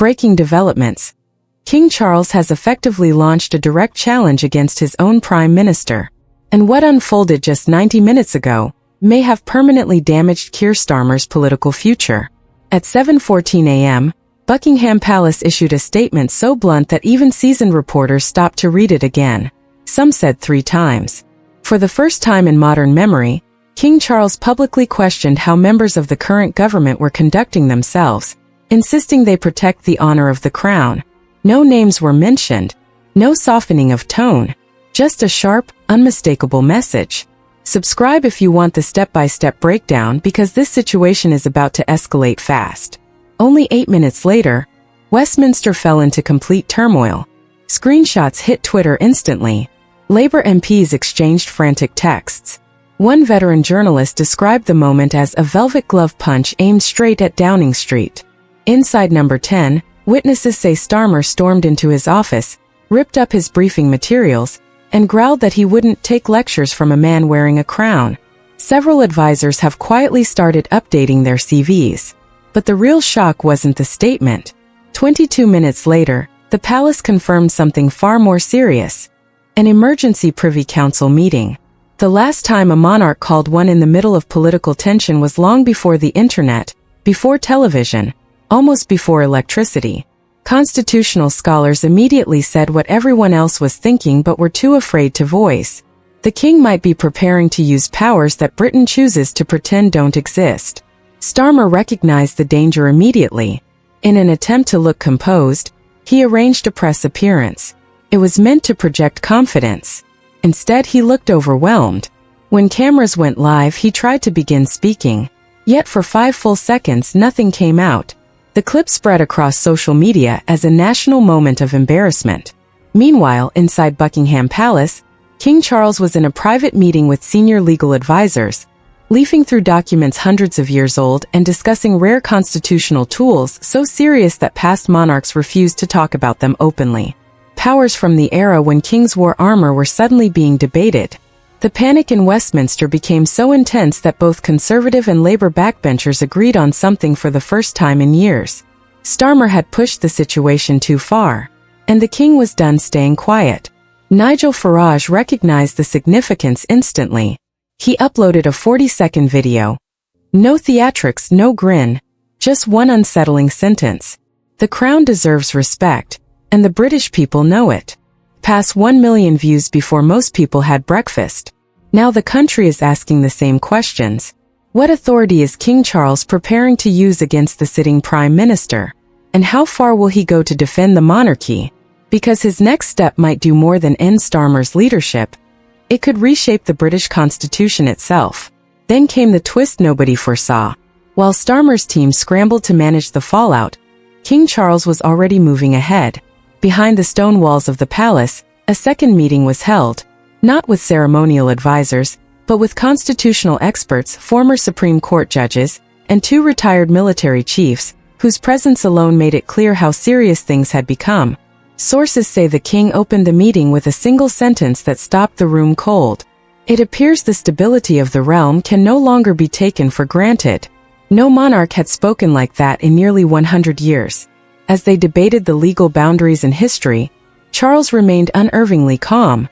Breaking developments. King Charles has effectively launched a direct challenge against his own Prime Minister. And what unfolded just 90 minutes ago may have permanently damaged Keir Starmer's political future. At 7:14 a.m., Buckingham Palace issued a statement so blunt that even seasoned reporters stopped to read it again. Some said 3 times. For the first time in modern memory, King Charles publicly questioned how members of the current government were conducting themselves, insisting they protect the honor of the crown. No names were mentioned, no softening of tone, just a sharp, unmistakable message. Subscribe if you want the step-by-step breakdown because this situation is about to escalate fast. Only 8 minutes later, Westminster fell into complete turmoil. Screenshots hit Twitter instantly. Labour MPs exchanged frantic texts. One veteran journalist described the moment as a velvet glove punch aimed straight at Downing Street. Inside number 10, witnesses say Starmer stormed into his office, ripped up his briefing materials, and growled that he wouldn't take lectures from a man wearing a crown. Several advisors have quietly started updating their CVs. But the real shock wasn't the statement. 22 minutes later, the palace confirmed something far more serious. An emergency Privy Council meeting. The last time a monarch called one in the middle of political tension was long before the internet, before television, almost before electricity. Constitutional scholars immediately said what everyone else was thinking but were too afraid to voice. The king might be preparing to use powers that Britain chooses to pretend don't exist. Starmer recognized the danger immediately. In an attempt to look composed, he arranged a press appearance. It was meant to project confidence. Instead, he looked overwhelmed. When cameras went live, he tried to begin speaking. Yet for 5 full seconds, nothing came out. The clip spread across social media as a national moment of embarrassment. Meanwhile, inside Buckingham Palace, King Charles was in a private meeting with senior legal advisors, leafing through documents hundreds of years old and discussing rare constitutional tools so serious that past monarchs refused to talk about them openly. Powers from the era when kings wore armor were suddenly being debated. The panic in Westminster became so intense that both Conservative and Labour backbenchers agreed on something for the first time in years. Starmer had pushed the situation too far, and the king was done staying quiet. Nigel Farage recognized the significance instantly. He uploaded a 40-second video. No theatrics, no grin, just one unsettling sentence. The crown deserves respect, and the British people know it. Past 1 million views before most people had breakfast. Now the country is asking the same questions. What authority is King Charles preparing to use against the sitting Prime Minister? And how far will he go to defend the monarchy? Because his next step might do more than end Starmer's leadership. It could reshape the British Constitution itself. Then came the twist nobody foresaw. While Starmer's team scrambled to manage the fallout, King Charles was already moving ahead. Behind the stone walls of the palace, a second meeting was held, not with ceremonial advisors, but with constitutional experts, former Supreme Court judges, and 2 retired military chiefs, whose presence alone made it clear how serious things had become. Sources say the king opened the meeting with a single sentence that stopped the room cold. It appears the stability of the realm can no longer be taken for granted. No monarch had spoken like that in nearly 100 years. As they debated the legal boundaries and history, Charles remained unerringly calm,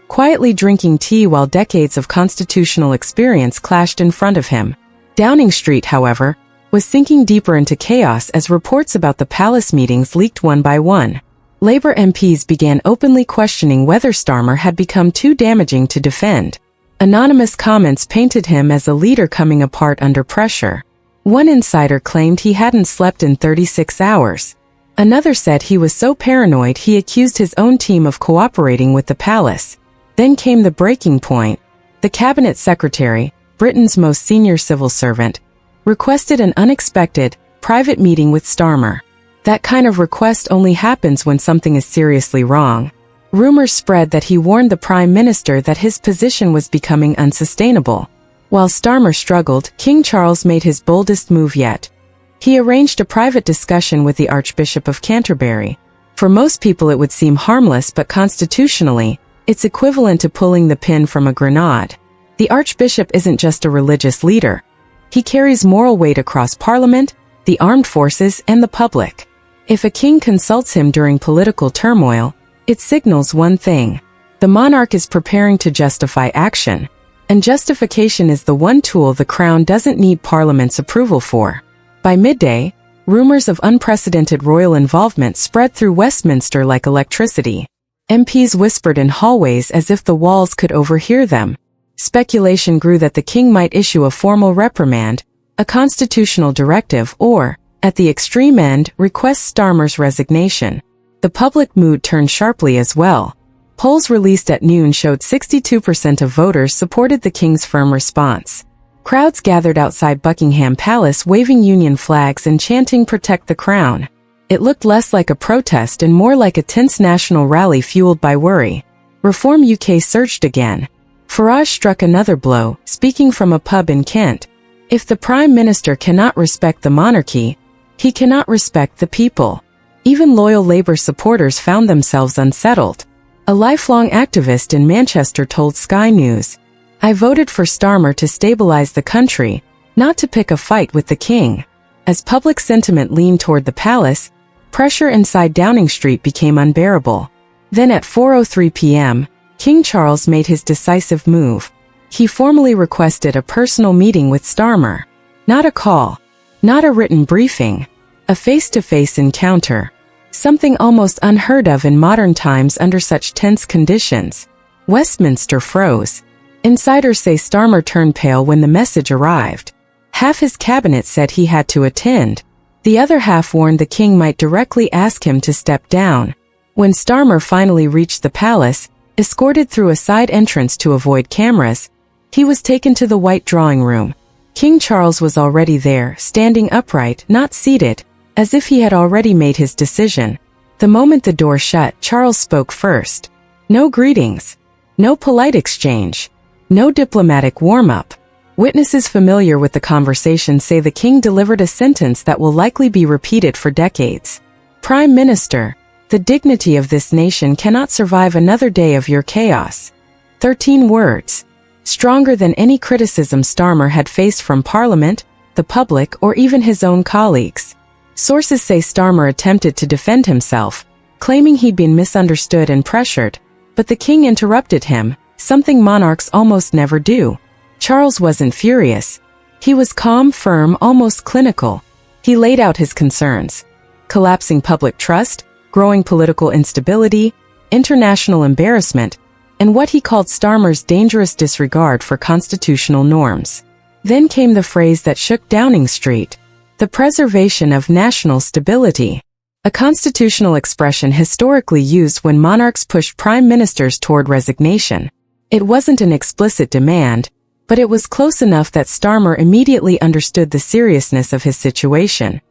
quietly drinking tea while decades of constitutional experience clashed in front of him. Downing Street, however, was sinking deeper into chaos as reports about the palace meetings leaked one by one. Labour MPs began openly questioning whether Starmer had become too damaging to defend. Anonymous comments painted him as a leader coming apart under pressure. One insider claimed he hadn't slept in 36 hours. Another said he was so paranoid he accused his own team of cooperating with the palace. Then came the breaking point. The cabinet secretary, Britain's most senior civil servant, requested an unexpected, private meeting with Starmer. That kind of request only happens when something is seriously wrong. Rumors spread that he warned the Prime Minister that his position was becoming unsustainable. While Starmer struggled, King Charles made his boldest move yet. He arranged a private discussion with the Archbishop of Canterbury. For most people it would seem harmless, but constitutionally, it's equivalent to pulling the pin from a grenade. The Archbishop isn't just a religious leader. He carries moral weight across Parliament, the armed forces, and the public. If a king consults him during political turmoil, it signals one thing. The monarch is preparing to justify action, and justification is the one tool the crown doesn't need Parliament's approval for. By midday, rumors of unprecedented royal involvement spread through Westminster like electricity. MPs whispered in hallways as if the walls could overhear them. Speculation grew that the king might issue a formal reprimand, a constitutional directive, or, at the extreme end, request Starmer's resignation. The public mood turned sharply as well. Polls released at noon showed 62% of voters supported the king's firm response. Crowds gathered outside Buckingham Palace waving Union flags and chanting "Protect the Crown." It looked less like a protest and more like a tense national rally fueled by worry. Reform UK surged again. Farage struck another blow, speaking from a pub in Kent. If the Prime Minister cannot respect the monarchy, he cannot respect the people. Even loyal Labour supporters found themselves unsettled. A lifelong activist in Manchester told Sky News, "I voted for Starmer to stabilize the country, not to pick a fight with the king." As public sentiment leaned toward the palace, pressure inside Downing Street became unbearable. Then at 4:03 p.m., King Charles made his decisive move. He formally requested a personal meeting with Starmer. Not a call, not a written briefing, a face-to-face encounter. Something almost unheard of in modern times under such tense conditions. Westminster froze. Insiders say Starmer turned pale when the message arrived. Half his cabinet said he had to attend. The other half warned the king might directly ask him to step down. When Starmer finally reached the palace, escorted through a side entrance to avoid cameras, he was taken to the White Drawing Room. King Charles was already there, standing upright, not seated, as if he had already made his decision. The moment the door shut, Charles spoke first. No greetings. No polite exchange. No diplomatic warm-up. Witnesses familiar with the conversation say the king delivered a sentence that will likely be repeated for decades. "Prime Minister, the dignity of this nation cannot survive another day of your chaos." 13 words. Stronger than any criticism Starmer had faced from Parliament, the public, or even his own colleagues. Sources say Starmer attempted to defend himself, claiming he'd been misunderstood and pressured, but the king interrupted him, something monarchs almost never do. Charles wasn't furious. He was calm, firm, almost clinical. He laid out his concerns. Collapsing public trust, growing political instability, international embarrassment, and what he called Starmer's dangerous disregard for constitutional norms. Then came the phrase that shook Downing Street: the preservation of national stability. A constitutional expression historically used when monarchs pushed prime ministers toward resignation. It wasn't an explicit demand, but it was close enough that Starmer immediately understood the seriousness of his situation.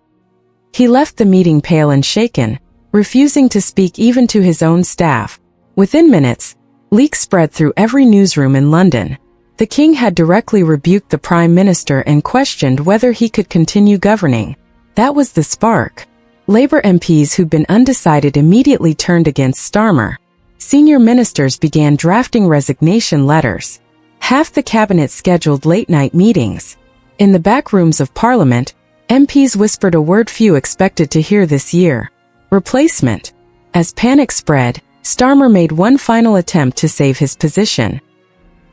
He left the meeting pale and shaken, refusing to speak even to his own staff. Within minutes, leaks spread through every newsroom in London. The king had directly rebuked the prime minister and questioned whether he could continue governing. That was the spark. Labour MPs who'd been undecided immediately turned against Starmer. Senior ministers began drafting resignation letters. Half the cabinet scheduled late-night meetings. In the back rooms of Parliament, MPs whispered a word few expected to hear this year: replacement. As panic spread, Starmer made one final attempt to save his position.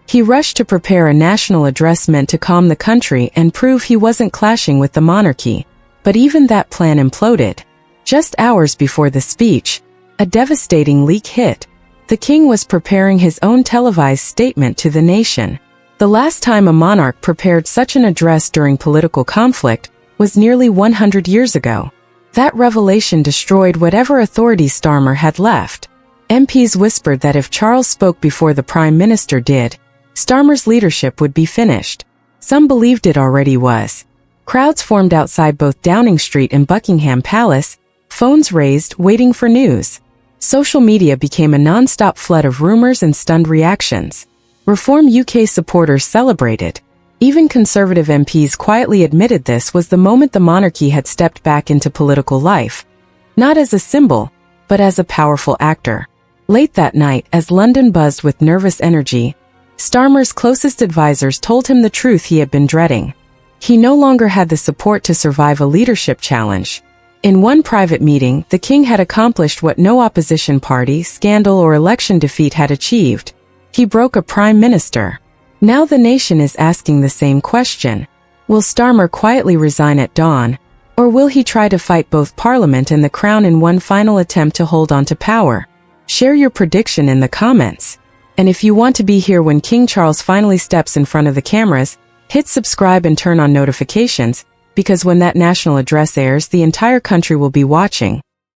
He rushed to prepare a national address meant to calm the country and prove he wasn't clashing with the monarchy. But even that plan imploded. Just hours before the speech, a devastating leak hit. The king was preparing his own televised statement to the nation. The last time a monarch prepared such an address during political conflict was nearly 100 years ago. That revelation destroyed whatever authority Starmer had left. MPs whispered that if Charles spoke before the Prime Minister did, Starmer's leadership would be finished. Some believed it already was. Crowds formed outside both Downing Street and Buckingham Palace, phones raised, waiting for news. Social media became a non-stop flood of rumors and stunned reactions. Reform UK supporters celebrated. Even Conservative MPs quietly admitted this was the moment the monarchy had stepped back into political life. Not as a symbol, but as a powerful actor. Late that night, as London buzzed with nervous energy, Starmer's closest advisors told him the truth he had been dreading. He no longer had the support to survive a leadership challenge. In one private meeting, the king had accomplished what no opposition party, scandal or election defeat had achieved. He broke a prime minister. Now the nation is asking the same question. Will Starmer quietly resign at dawn, or will he try to fight both Parliament and the Crown in one final attempt to hold on to power? Share your prediction in the comments. And if you want to be here when King Charles finally steps in front of the cameras, hit subscribe and turn on notifications, because when that national address airs, the entire country will be watching.